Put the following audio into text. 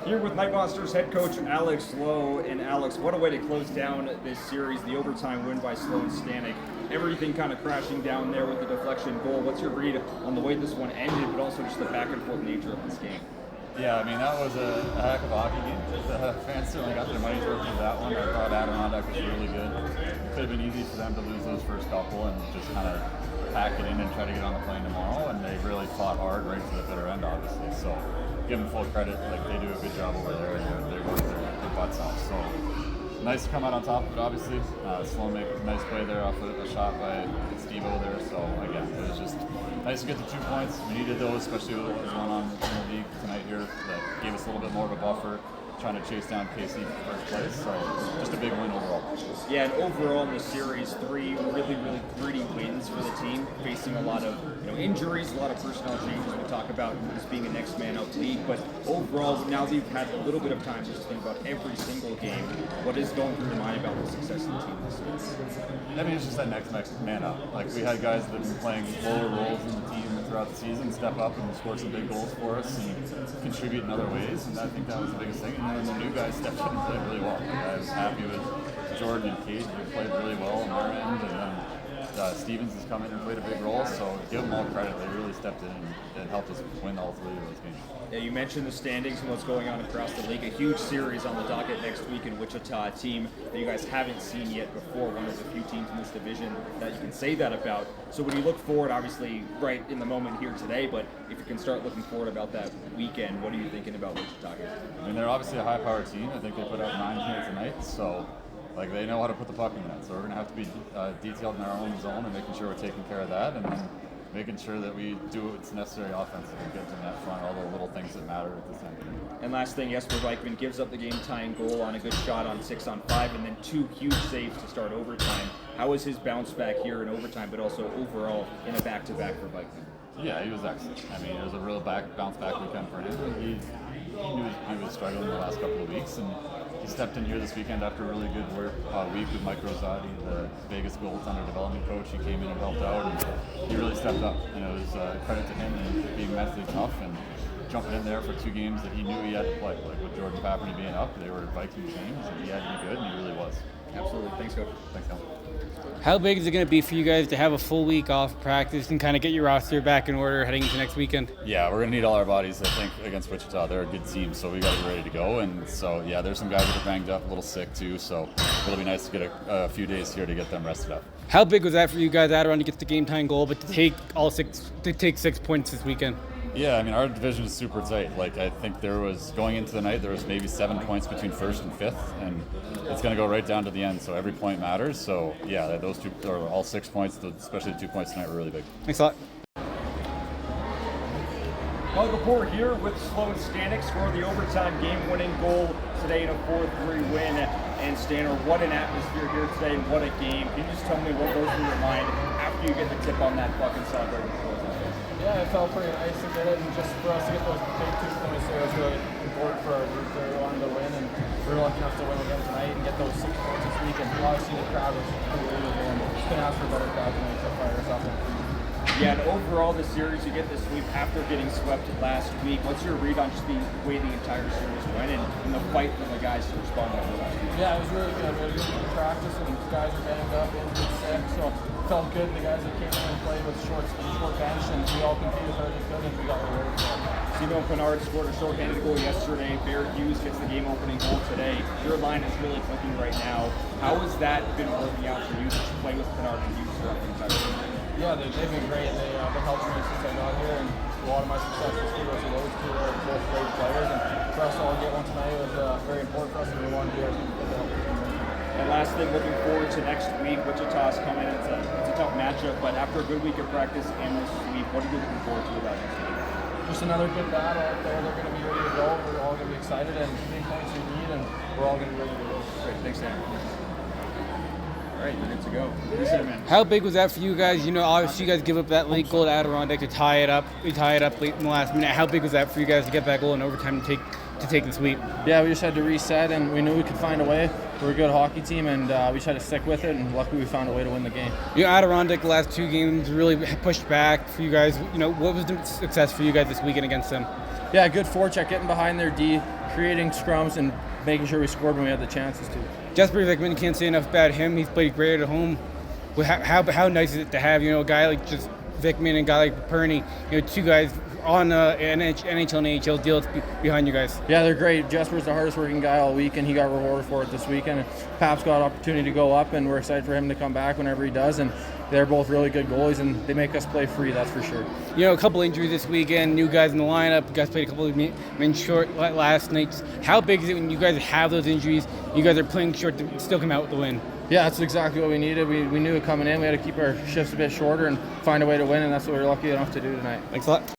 Here with Knight Monsters head coach Alex Lowe. And Alex, what a way to close down this series, the overtime win by Sloan Stanek. Everything kind of crashing down there with the deflection goal. What's your read on the way this one ended, but also just the back and forth nature of this game? Yeah, I mean, that was a heck of a hockey game. The fans certainly got their money's worth with that one. I thought Adirondack was really good. It could have been easy for them to lose those first couple and just kind of pack it in and try to get on the plane tomorrow, and they really fought hard right to the bitter end, obviously. So give them full credit. Like, they do a good job over there, and they work their butts off. So nice to come out on top of it, obviously. Sloan make a nice play there off a shot by Steve-O there. So again, it was just nice to get the 2 points. We needed those, especially with what was going on in the league tonight here. That gave us a little bit more of a buffer, trying to chase down KC for first place. So just a big win overall. Yeah, and overall in the series, 3 really gritty wins for the team, facing a lot of injuries, a lot of personnel changes. We talk about this being a next man up league, but overall, now that you've had a little bit of time to just think about every single game, what is going through your mind about the success of the team this series? I mean, it's just that next man up. Like, we had guys that have been playing lower roles in the team throughout the season step up and score some big goals for us and contribute in other ways, and I think that was the biggest thing. And then the new guys stepped up and played really well. Like, I was happy with Jordan and Cade, who played really well on their end, and then Stevens has come in and played a big role, so give them all credit. They really stepped in and helped us win all 3 of those games. Yeah, you mentioned the standings and what's going on across the league. A huge series on the docket next week in Wichita, a team that you guys haven't seen yet before, one of the few teams in this division that you can say that about. So when you look forward, obviously right in the moment here today, but if you can start looking forward about that weekend, what are you thinking about Wichita here? I mean, they're obviously a high-powered team. I think they put out 9 points a night, so like, they know how to put the puck in the net. So we're going to have to be detailed in our own zone and making sure we're taking care of that, and then making sure that we do what's necessary offensively to get to the net front, all the little things that matter at this end. And last thing, Jesper Vikman gives up the game-tying goal on a good shot on 6-on-5, and then 2 huge saves to start overtime. How was his bounce back here in overtime, but also overall in a back-to-back for Vikman? Yeah, he was excellent. I mean, it was a real bounce back weekend for him. He knew he was struggling the last couple of weeks, and he stepped in here this weekend after a really good week with Mike Rosati, the Vegas goaltender development coach. He came in and helped out, and he really stepped up. And it was credit to him and being mentally tough and jumping in there for 2 games that he knew he had to play. Like with Jordan Paperny being up, they were Viking games, and he had to be good, and he really was. Absolutely. Thanks, Coach. Thanks, Alan. How big is it going to be for you guys to have a full week off of practice and kind of get your roster back in order heading into next weekend? Yeah, we're going to need all our bodies, I think, against Wichita. They're a good team, so we got to be ready to go. And so, yeah, there's some guys that are banged up, a little sick too, so it'll be nice to get a few days here to get them rested up. How big was that for you guys, Adirondack, to get the game-tying goal, but to take 6 points this weekend? Yeah, I mean, our division is super tight. Like, I think going into the night, there was maybe 7 points between first and fifth, and it's going to go right down to the end, so every point matters. So, yeah, those 2, or all 6 points, especially the 2 points tonight, were really big. Thanks a lot. Well, Kapoor here with Sloan Stanek scored the overtime game-winning goal today in a 4-3 win. And Stanner, what an atmosphere here today, and what a game. Can you just tell me what goes through your mind after you get the tip on that puck and celebrate the closing? Yeah, it felt pretty nice to get it, and just for us to get those big 2 points there was really important for our group there. We wanted to win, and we were lucky enough to win again tonight and get those 6 points this week. And obviously the crowd was unbelievable, and just couldn't ask for a better crowd tonight to fire us up. Yeah, and overall the series, you get this sweep after getting swept last week. What's your read on just the way the entire series went and the fight from the guys to respond to last week? Yeah, it was really good. We had a good week of practice, and the guys are banged up, injured, sick, so it felt good. The guys that came in and played with short bench, and we all competed hard as good, and we got rewarded for it. Simon Pinard scored a shorthanded goal yesterday. Bear Hughes gets the game-opening goal today. Your line is really clicking right now. How has that been working out for you to play with Pinard and Hughes throughout the entire season? Yeah, they've been great. They've been helping me since I got here, and a lot of my success was because of those 2 are both great players. And for us to all get one tonight was very important for us, and we wanted to do everything to help the team. And last thing, looking forward to next week. Wichita's coming. It's a tough matchup, but after a good week of practice and this week, what are you looking forward to about next week? Just another good battle out there. They're going to be ready to go. We're all going to be excited, and 3 points we need, and we're all going to be ready to go. Great. Thanks, Dan. All right, you're good to go. Appreciate it, man. How big was that for you guys? Obviously you guys give up that late goal to Adirondack to tie it up. We tie it up late in the last minute. How big was that for you guys to get that goal in overtime and take to take the sweep? Yeah, we just had to reset, and we knew we could find a way. We're a good hockey team, and we just had to stick with it, and luckily we found a way to win the game. Adirondack, the last 2 games really pushed back for you guys. What was the success for you guys this weekend against them? Yeah, good forecheck, getting behind their D, creating scrums, and making sure we scored when we had the chances to. Jasper Vickman, can't say enough about him. He's played great at home. How nice is it to have a guy like just Vickman and a guy like Perny, 2 guys on NHL and AHL deals behind you guys? Yeah, they're great. Jasper's the hardest working guy all week, and he got rewarded for it this weekend. Pap's got an opportunity to go up, and we're excited for him to come back whenever he does. And they're both really good goalies, and they make us play free, that's for sure. A couple injuries this weekend, new guys in the lineup. You guys played a couple of men short last night. How big is it when you guys have those injuries, you guys are playing short to still come out with the win? Yeah, that's exactly what we needed. We knew it coming in. We had to keep our shifts a bit shorter and find a way to win, and that's what we were lucky enough to do tonight. Thanks a lot.